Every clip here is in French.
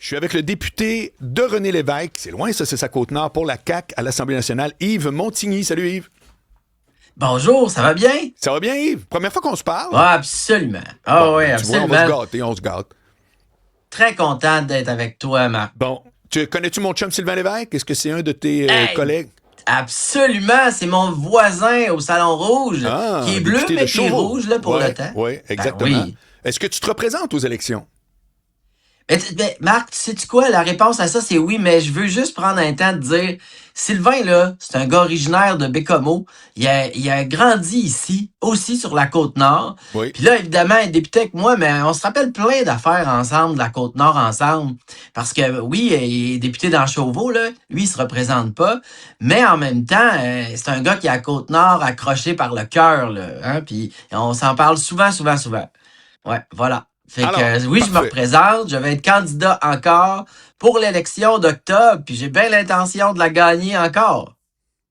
Je suis avec le député de René Lévesque. C'est loin, ça, c'est sa Côte-Nord pour la CAQ à l'Assemblée nationale. Yves Montigny. Salut, Yves. Bonjour, ça va bien? Ça va bien, Yves? Première fois qu'on se parle? Ah, absolument. Ah Bon, oui, tu absolument. vois, on va se gâter, on se gâte. Très content d'être avec toi, Marc. Bon, connais-tu mon chum Sylvain Lévesque? Est-ce que c'est un de tes Hey, collègues? absolument, c'est mon voisin au Salon Rouge, Ah, qui est bleu, député de mais qui est Chauveau. rouge là, pour Ouais, le temps. oui, Ben exactement. oui. Est-ce que tu te représentes aux élections? Marc, sais-tu quoi? La réponse à ça, c'est oui, mais je veux juste prendre un temps de dire, Sylvain, là, c'est un gars originaire de Bécomo. Il a grandi ici, aussi sur la Côte-Nord. Oui. Puis là, évidemment, il est député avec moi, mais on se rappelle plein d'affaires ensemble, de la Côte-Nord ensemble. Parce que, oui, il est député dans Chauveau, là. Lui, il se représente pas. Mais en même temps, c'est un gars qui est à Côte-Nord, accroché par le cœur, là. Hein? Puis on s'en parle souvent, souvent, souvent. Ouais, voilà. Fait que Alors, oui, je me parfait. représente, je vais être candidat encore pour l'élection d'octobre, puis j'ai bien l'intention de la gagner encore.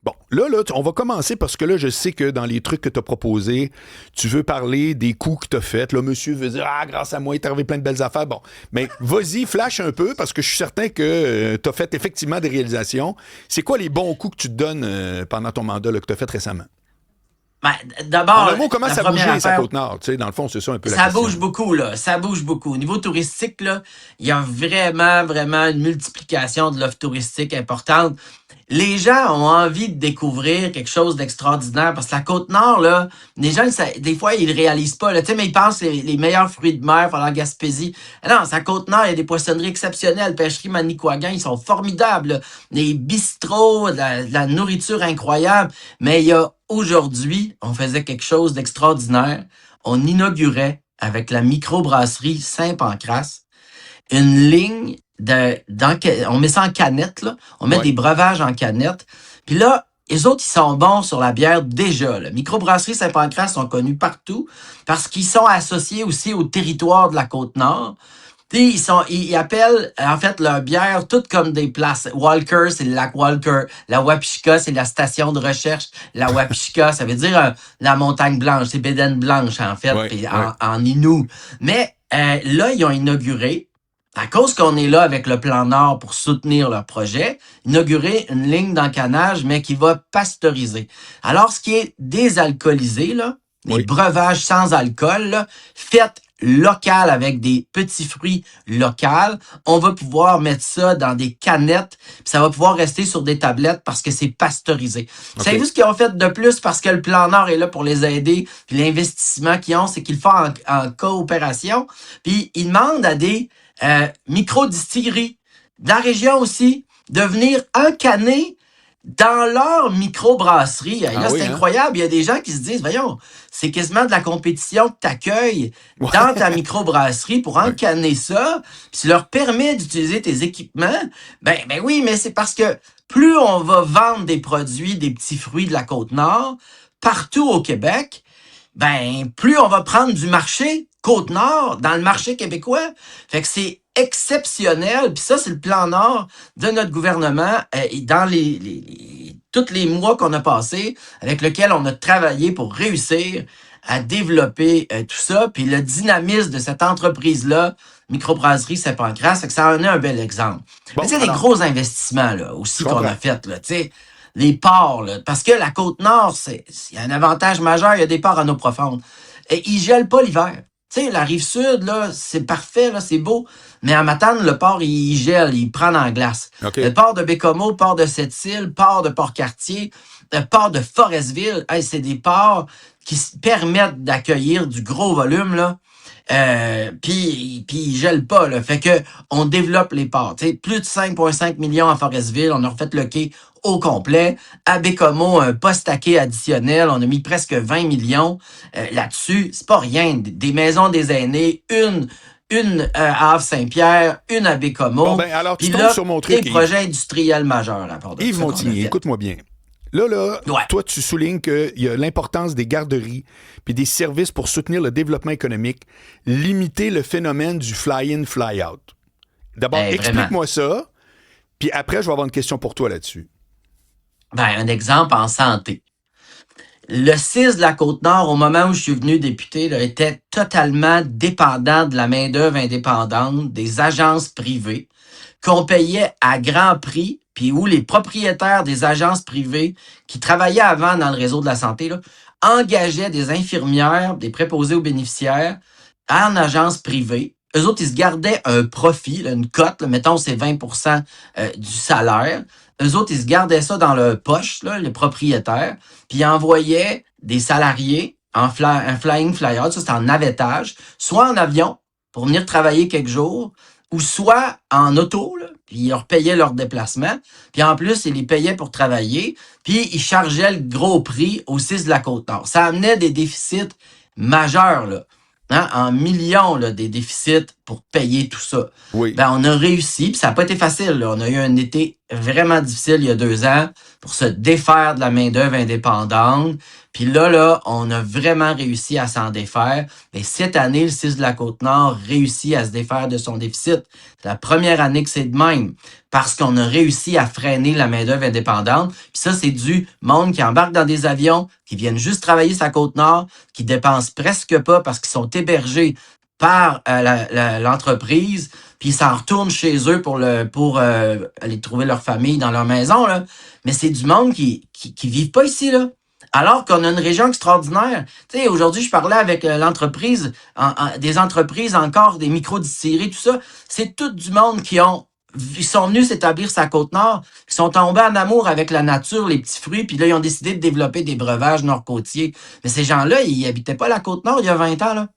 Bon, là, on va commencer parce que là, je sais que dans les trucs que tu as proposés, tu veux parler des coups que tu as faits. Là, monsieur veut dire, ah, grâce à moi, il est arrivé plein de belles affaires. Bon, mais vas-y, flash un peu parce que je suis certain que tu as fait effectivement des réalisations. C'est quoi les bons coups que tu te donnes pendant ton mandat là, que tu as fait récemment? Ben, d'abord, En un mot, comment la ça a première bougé, sa affaire, Côte-Nord? Tu sais, dans le fond, c'est ça un peu la ça question. bouge beaucoup, là. Ça bouge beaucoup. Au niveau touristique, là, il y a vraiment, vraiment une multiplication de l'offre touristique importante. Les gens ont envie de découvrir quelque chose d'extraordinaire parce que la Côte-Nord, là, les gens, des fois, ils le réalisent pas, là, tu sais, mais ils pensent que les meilleurs fruits de mer, la Gaspésie. Non, c'est la Côte-Nord, il y a des poissonneries exceptionnelles, pêcherie Manicouagan, ils sont formidables, là. Des bistrots, de la nourriture incroyable. Mais il y a aujourd'hui, on faisait quelque chose d'extraordinaire. On inaugurait avec la microbrasserie Saint-Pancras une ligne on met ça en canette, là. On met Ouais. des breuvages en canette. Puis là, les autres, ils sont bons sur la bière déjà. Là. Microbrasserie Saint-Pancras sont connus partout parce qu'ils sont associés aussi au territoire de la Côte-Nord. Puis ils appellent en fait leur bière toutes comme des places. Walker, c'est le lac Walker. La Wapishka, c'est la station de recherche. La Wapishka, ça veut dire la montagne blanche. C'est Bédaine blanche en fait, Ouais, puis ouais. en Innu. Mais là, ils ont inauguré, à cause qu'on est là avec le plan Nord pour soutenir leur projet, inaugurer une ligne d'encanage, mais qui va pasteuriser. Alors, ce qui est désalcoolisé, là, les Oui. breuvages sans alcool, là, faits local avec des petits fruits locaux, on va pouvoir mettre ça dans des canettes, puis ça va pouvoir rester sur des tablettes parce que c'est pasteurisé. OK. Savez-vous ce qu'ils ont fait de plus parce que le plan Nord est là pour les aider, puis l'investissement qu'ils ont, c'est qu'ils le font en coopération, puis ils demandent à des micro-distilleries de la région aussi de venir encanner dans leur microbrasserie. Là, Ah c'est oui, hein? incroyable. Il y a des gens qui se disent, voyons, c'est quasiment de la compétition que t'accueilles dans ta microbrasserie pour encanner ça, puis tu leur permet d'utiliser tes équipements. Ben oui, mais c'est parce que plus on va vendre des produits, des petits fruits de la Côte-Nord, partout au Québec, ben plus on va prendre du marché Côte-Nord dans le marché québécois. Fait que c'est exceptionnel. Puis ça, c'est le plan Nord de notre gouvernement dans tous les mois qu'on a passés, avec lequel on a travaillé pour réussir à développer tout ça. Puis le dynamisme de cette entreprise-là, Microbrasserie Saint-Pancras, c'est que ça en est un bel exemple. Bon, Mais tu sais, des alors, gros investissements là aussi je qu'on comprends. a fait, là, tu sais. Les ports, là, parce que la Côte-Nord, il y a un avantage majeur, il y a des ports en eau profonde. Et ils gèlent pas l'hiver. Tu sais, la Rive-Sud, là, c'est parfait, là, c'est beau. Mais en Matane, le port, il gèle, il prend en glace. OK. Le port de Bécomo, le port de Sept-Îles, port de Port-Cartier, le port de Forestville, hey, c'est des ports qui permettent d'accueillir du gros volume, là. Puis ils gèlent pas, là. Fait que on développe les ports. T'sais, plus de 5,5 millions à Forestville. On a refait le quai au complet. À Bécomo, un poste à quai additionnel. On a mis presque 20 millions là-dessus. C'est pas rien. Des maisons des aînés, une à Havre-Saint-Pierre, une à Bécomo. Bon, ben, alors, tu Puis tombes là, sur mon des truc, Yves. projets industriels majeurs à part de Yves ça qu'on a Montigny, fait. écoute-moi bien. Là, Ouais. toi, tu soulignes qu'il y a l'importance des garderies puis des services pour soutenir le développement économique, limiter le phénomène du fly-in, fly-out. D'abord, Vraiment. explique-moi ça, puis après, je vais avoir une question pour toi là-dessus. Ben, un exemple en santé. Le 6 de la Côte-Nord, au moment où je suis venu député, là, était totalement dépendant de la main-d'œuvre indépendante des agences privées qu'on payait à grand prix, puis où les propriétaires des agences privées qui travaillaient avant dans le réseau de la santé là, engageaient des infirmières, des préposés aux bénéficiaires en agence privée. Eux autres, ils se gardaient un profit, là, une cote, là, mettons c'est 20% du salaire. Eux autres, ils se gardaient ça dans leur poche, là, les propriétaires, puis ils envoyaient des salariés en un flying flyer, ça c'est en navettage, soit en avion pour venir travailler quelques jours, ou soit en auto, là, puis ils leur payaient leur déplacement, puis en plus, ils les payaient pour travailler, puis ils chargeaient le gros prix au 6 de la Côte-Nord. Ça amenait des déficits majeurs, là. Hein, en millions là, des déficits pour payer tout ça. Oui. Ben, on a réussi, puis ça n'a pas été facile. Là. On a eu un été vraiment difficile il y a 2 ans pour se défaire de la main-d'œuvre indépendante. Puis là, on a vraiment réussi à s'en défaire. Mais cette année, le 6 de la Côte-Nord réussit à se défaire de son déficit. C'est la première année que c'est de même. Parce qu'on a réussi à freiner la main-d'œuvre indépendante. Puis ça, c'est du monde qui embarque dans des avions, qui viennent juste travailler sur la Côte-Nord, qui dépensent presque pas parce qu'ils sont hébergés par l'entreprise, puis ils s'en retournent chez eux pour aller trouver leur famille dans leur maison. Là. Mais c'est du monde qui vivent pas ici, là. Alors qu'on a une région extraordinaire. Tu sais, aujourd'hui, je parlais avec l'entreprise, des entreprises encore, des micro-distilleries, tout ça. C'est tout du monde ils sont venus s'établir sur la Côte-Nord, ils sont tombés en amour avec la nature, les petits fruits, puis là, ils ont décidé de développer des breuvages nord-côtiers. Mais ces gens-là, ils habitaient pas la Côte-Nord il y a 20 ans, là.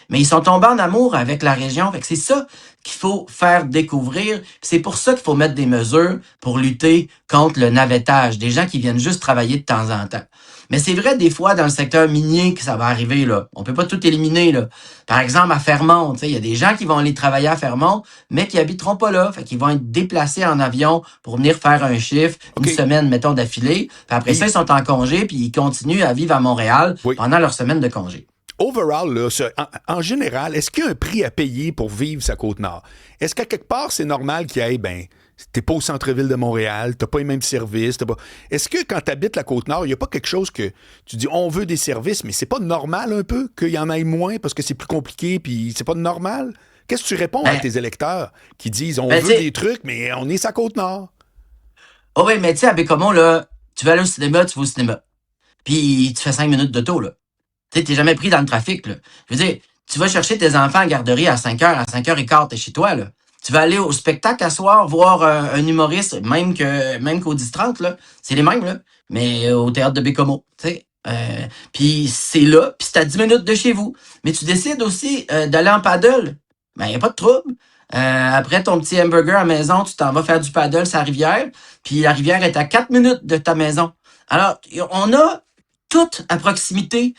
Mais ils sont tombés en amour avec la région. Fait que c'est ça qu'il faut faire découvrir. C'est pour ça qu'il faut mettre des mesures pour lutter contre le navettage. Des gens qui viennent juste travailler de temps en temps. Mais c'est vrai, des fois, dans le secteur minier, que ça va arriver, là. On peut pas tout éliminer, là. Par exemple, à Fermont, il y a des gens qui vont aller travailler à Fermont, mais qui habiteront pas là. Fait qu'ils vont être déplacés en avion pour venir faire un chiffre, une semaine, mettons, d'affilée. Puis après ça, ils sont en congé, puis ils continuent à vivre à Montréal pendant leur semaine de congé. Overall, là, en général, est-ce qu'il y a un prix à payer pour vivre sa Côte-Nord? Est-ce qu'à quelque part, c'est normal qu'il y ait, t'es pas au centre-ville de Montréal, t'as pas les mêmes services, Est-ce que quand t'habites la Côte-Nord, il n'y a pas quelque chose que tu dis, on veut des services, mais c'est pas normal un peu qu'il y en ait moins parce que c'est plus compliqué, puis c'est pas normal? Qu'est-ce que tu réponds à tes électeurs qui disent, on veut des trucs, mais on est sa Côte-Nord? Oh oui, mais tu sais, à Bécomo, là, tu vas aller au cinéma, tu vas au cinéma. Puis tu fais 5 minutes d'auto, là. Tu sais, t'es jamais pris dans le trafic, là. Je veux dire, tu vas chercher tes enfants à la garderie à 5h, à 5h15, t'es chez toi, là. Tu vas aller au spectacle à soir, voir un humoriste, même qu'au 10-30, là. C'est les mêmes, là. Mais au théâtre de Bécomo, tu sais. Puis c'est là, puis c'est à 10 minutes de chez vous. Mais tu décides aussi d'aller en paddle. Ben, y a pas de trouble. Après ton petit hamburger à la maison, tu t'en vas faire du paddle sur la rivière. Puis la rivière est à 4 minutes de ta maison. Alors, on a tout à proximité.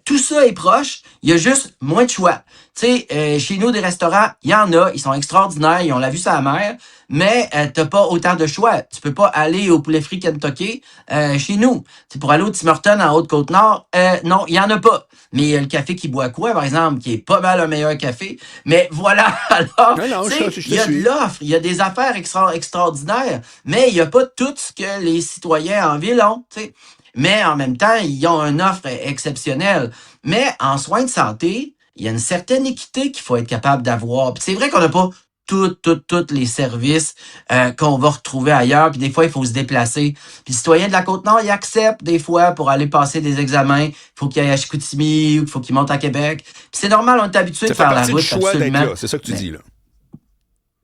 Tout ça est proche. Il y a juste moins de choix. Tu sais, chez nous, des restaurants, il y en a. Ils sont extraordinaires. Ils ont la vue sur la mer. Mais t'as pas autant de choix. Tu peux pas aller au poulet frit Kentucky chez nous. T'sais, pour aller au Tim Hortons en Haute-Côte-Nord, non, il y en a pas. Mais il y a le café qui boit quoi, par exemple, qui est pas mal un meilleur café. Mais voilà, alors, il y a de l'offre. Il y a des affaires extraordinaires. Mais il y a pas tout ce que les citoyens en ville ont, tu sais. Mais en même temps, ils ont une offre exceptionnelle. Mais en soins de santé, il y a une certaine équité qu'il faut être capable d'avoir. Puis c'est vrai qu'on n'a pas tous les services qu'on va retrouver ailleurs. Puis des fois, il faut se déplacer. Puis les citoyens de la Côte-Nord, ils acceptent des fois pour aller passer des examens. Il faut qu'ils aillent à Chicoutimi ou il faut qu'ils montent à Québec. Puis c'est normal, on est habitué de faire la route. Ça fait partie du choix d'être là. C'est ça que tu dis, là.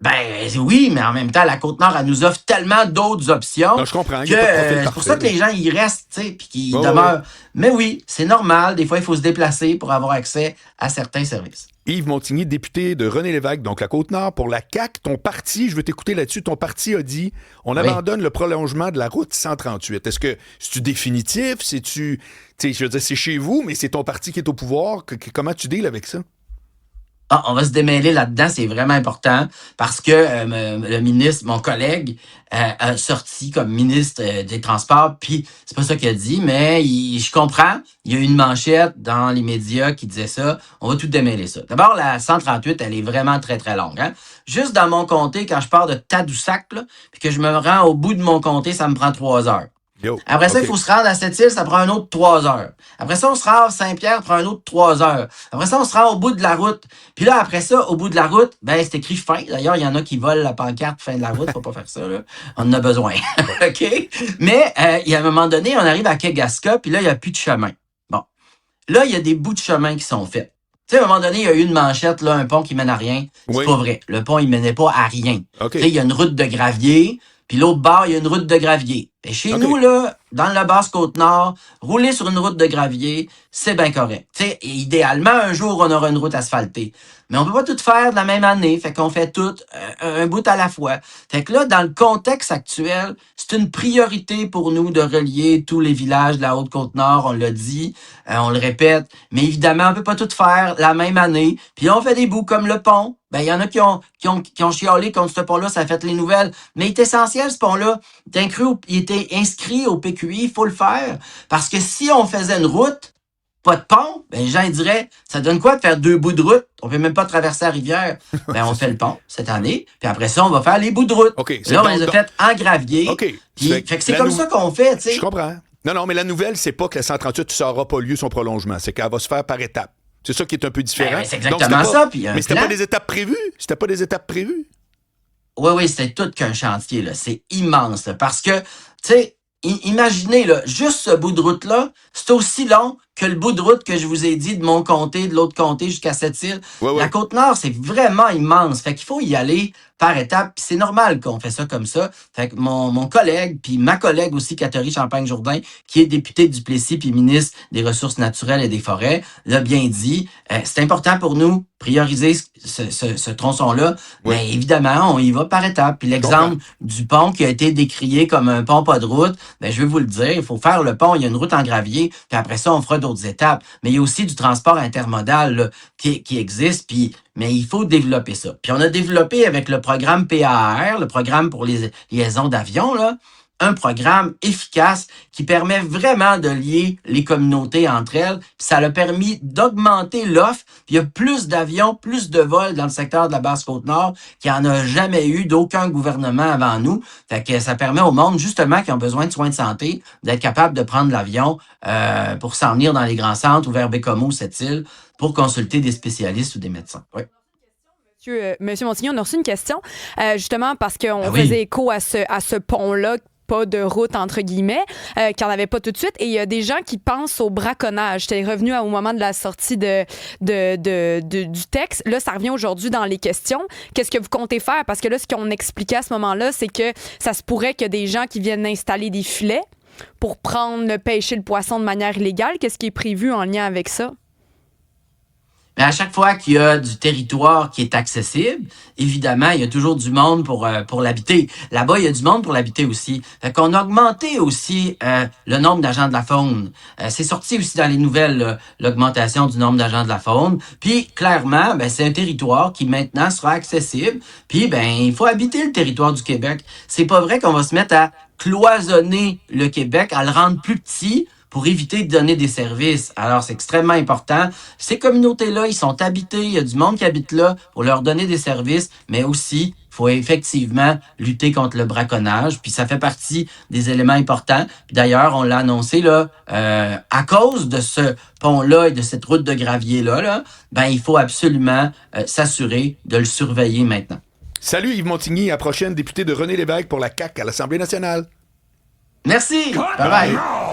Ben oui, mais en même temps, la Côte-Nord, elle nous offre tellement d'autres options. Non, je comprends. C'est pour ça que les gens y restent, tu sais, puis qu'ils demeurent. Ouais. Mais oui, c'est normal. Des fois, il faut se déplacer pour avoir accès à certains services. Yves Montigny, député de René Lévesque, donc la Côte-Nord, pour la CAQ. Ton parti, je veux t'écouter là-dessus, ton parti a dit, on abandonne le prolongement de la route 138. Est-ce que c'est-tu définitif? C'est-tu, tu sais, je veux dire, c'est chez vous, mais c'est ton parti qui est au pouvoir. Comment tu deals avec ça? Ah, on va se démêler là-dedans, c'est vraiment important parce que le ministre, mon collègue, a sorti comme ministre des Transports, puis c'est pas ça qu'il a dit, mais je comprends, il y a eu une manchette dans les médias qui disait ça, on va tout démêler ça. D'abord, la 138, elle est vraiment très, très longue. Hein? Juste dans mon comté, quand je pars de Tadoussac, là, puis que je me rends au bout de mon comté, ça me prend 3 heures. Yo. Après ça, OK. il faut se rendre à Sept-Îles, ça prend un autre 3 heures. Après ça, on se rend à Saint-Pierre, ça prend un autre 3 heures. Après ça, on se rend au bout de la route. Puis là, après ça, au bout de la route, ben c'est écrit fin. D'ailleurs, il y en a qui volent la pancarte fin de la route, faut pas faire ça, là. On en a besoin. OK? Mais il y a un moment donné, on arrive à Kegaska, puis là, il n'y a plus de chemin. Bon. Là, il y a des bouts de chemin qui sont faits. Tu sais, à un moment donné, il y a eu une manchette, là, un pont qui mène à rien. C'est Oui. pas vrai. Le pont, il menait pas à rien. OK. Tu sais, il y a une route de gravier, puis l'autre bord, il y a une route de gravier. Et chez OK. nous, là, dans la Basse-Côte-Nord, rouler sur une route de gravier, c'est bien correct. Tu sais, idéalement, un jour, on aura une route asphaltée. Mais on peut pas tout faire de la même année, fait qu'on fait tout un bout à la fois. Fait que là, dans le contexte actuel, c'est une priorité pour nous de relier tous les villages de la Haute-Côte-Nord, on l'a dit, on le répète. Mais évidemment, on peut pas tout faire la même année. Puis on fait des bouts comme le pont. Ben, il y en a qui ont chialé contre ce pont-là, ça a fait les nouvelles. Mais il est essentiel, ce pont-là. Il était inscrit au PQI, il faut le faire. Parce que si on faisait une route, pas de pont, ben les gens ils diraient, ça donne quoi de faire 2 bouts de route? On peut même pas traverser la rivière. Ben on fait le pont cette année, puis après ça, on va faire les bouts de route. OK. Là, on les a fait en gravier. OK. Puis, fait que c'est comme ça qu'on fait, tu sais. Je comprends. Non, mais la nouvelle, c'est pas que la 138, ça n'aura pas lieu son prolongement. C'est qu'elle va se faire par étapes. C'est ça qui est un peu différent. Ben, c'est exactement ça. Puis mais c'était pas des étapes prévues. C'était pas des étapes prévues. Oui, c'était tout qu'un chantier, là. C'est immense, là, parce que, tu sais, imaginez, là, juste ce bout de route-là, c'est aussi long que le bout de route que je vous ai dit de mon comté, de l'autre comté jusqu'à Sept-Îles. Ouais. La Côte-Nord, c'est vraiment immense. Fait qu'il faut y aller par étapes. Puis c'est normal qu'on fait ça comme ça. Fait que mon collègue, puis ma collègue aussi, Catherine Champagne-Jourdain, qui est députée du Plessis puis ministre des Ressources naturelles et des Forêts, l'a bien dit. C'est important pour nous prioriser ce tronçon-là. Oui. Mais évidemment, on y va par étapes. Puis l'exemple du pont qui a été décrié comme un pont pas de route, ben je vais vous le dire, il faut faire le pont, il y a une route en gravier, puis après ça, on fera d'autres étapes. Mais il y a aussi du transport intermodal là, qui existe, mais il faut développer ça. Puis on a développé avec le programme PAR, le programme pour les liaisons d'avions, là, un programme efficace qui permet vraiment de lier les communautés entre elles. Puis ça a permis d'augmenter l'offre. Puis il y a plus d'avions, plus de vols dans le secteur de la Basse-Côte-Nord qu'il n'y en a jamais eu d'aucun gouvernement avant nous. Fait que ça permet au monde, justement, qui ont besoin de soins de santé, d'être capable de prendre l'avion pour s'en venir dans les grands centres ou vers Bécomo, Sept-Îles, pour consulter des spécialistes ou des médecins. Oui. Monsieur Montigny, on a reçu une question, justement parce qu'on oui. faisait écho à ce pont-là, pas de route, entre guillemets, qu'il n'y en avait pas tout de suite. Et il y a des gens qui pensent au braconnage. C'était revenu au moment de la sortie du texte. Là, ça revient aujourd'hui dans les questions. Qu'est-ce que vous comptez faire? Parce que là, ce qu'on expliquait à ce moment-là, c'est que ça se pourrait que des gens qui viennent installer des filets pour pêcher le poisson de manière illégale. Qu'est-ce qui est prévu en lien avec ça? Mais à chaque fois qu'il y a du territoire qui est accessible, évidemment, il y a toujours du monde pour l'habiter. Là-bas, il y a du monde pour l'habiter aussi. Fait qu'on a augmenté aussi le nombre d'agents de la faune. C'est sorti aussi dans les nouvelles, là, l'augmentation du nombre d'agents de la faune. Puis, clairement, ben, c'est un territoire qui maintenant sera accessible. Puis, ben, il faut habiter le territoire du Québec. C'est pas vrai qu'on va se mettre à cloisonner le Québec, à le rendre plus petit, pour éviter de donner des services. Alors, c'est extrêmement important. Ces communautés-là, ils sont habitées, il y a du monde qui habite là pour leur donner des services, mais aussi, il faut effectivement lutter contre le braconnage, puis ça fait partie des éléments importants. Puis d'ailleurs, on l'a annoncé, là, à cause de ce pont-là et de cette route de gravier-là, là, ben, il faut absolument s'assurer de le surveiller maintenant. Salut Yves Montigny, à la prochaine, député de René Lévesque pour la CAQ à l'Assemblée nationale. Merci! Bye bye!